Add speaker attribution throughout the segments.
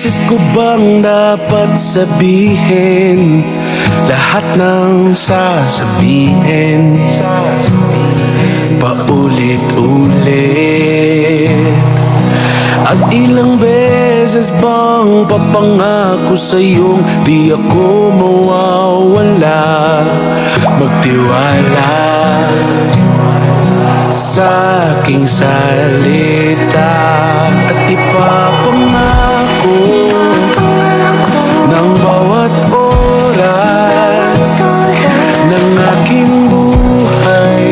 Speaker 1: beses ko bang dapat sabihin lahat ng sasabihin paulit-ulit? At ilang beses bang papangako sa'yong di ako mawawala? Magtiwala sa aking salita at ipapangako ng bawat oras ng aking buhay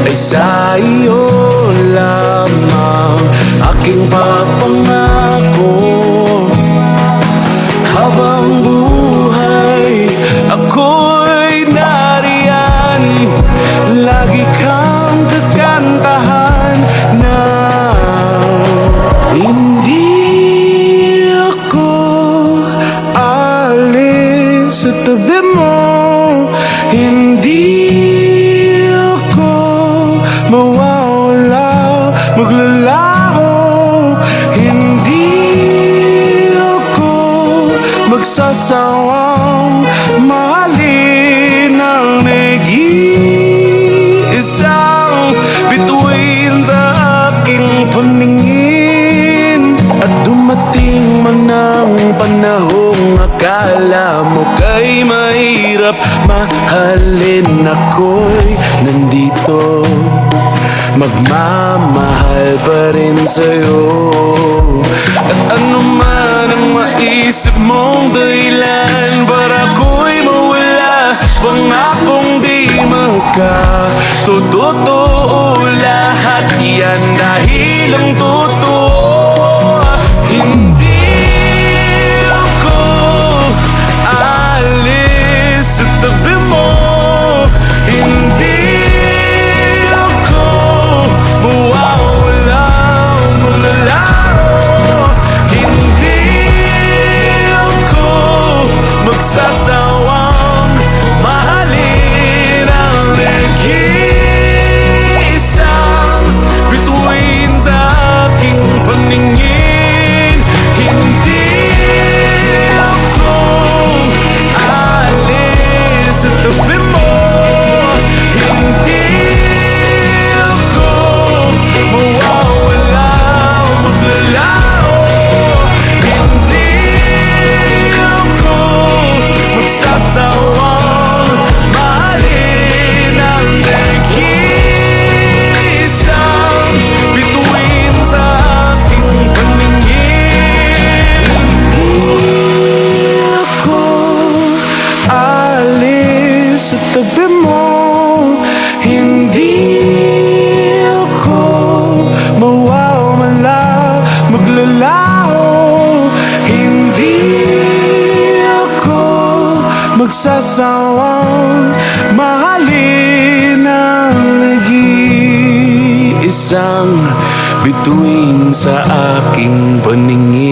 Speaker 1: ay sa iyo lamang. Aking papangako habang buhay ako'y nariyan, lagi kang kakantahan na hindi ako alis sa tabi mo, hindi ako mawawala, maglalaho, hindi ako magsasawang mahalin ang nag-iisang bituin sa aking paningin. At dumating man ang panahong akala mo kay mahirap mahalin, ako'y nandito, magmamahal pa rin sa'yo. At ano man ang maisip mong dahilan para ako'y mawala, pangakong di magkatotoo lahat yan dahil ang totoo. Hindi ako alis sa tabi mo, hindi ako mawawala, maglalaho, hindi ako magsasawang mahalin ang nag-iisang bituin sa aking paningin. Hindi ako alis sa tabi mo, hindi ako mawawala o maglalaho, hindi ako magsasawang mahalin ang nag-iisang bituin sa aking paningin. Hindi ako alis sa tabi mo, hindi ako mawawala, maglalaho, hindi ako magsasawang mahalin ang nag-iisang bituin sa aking paningin.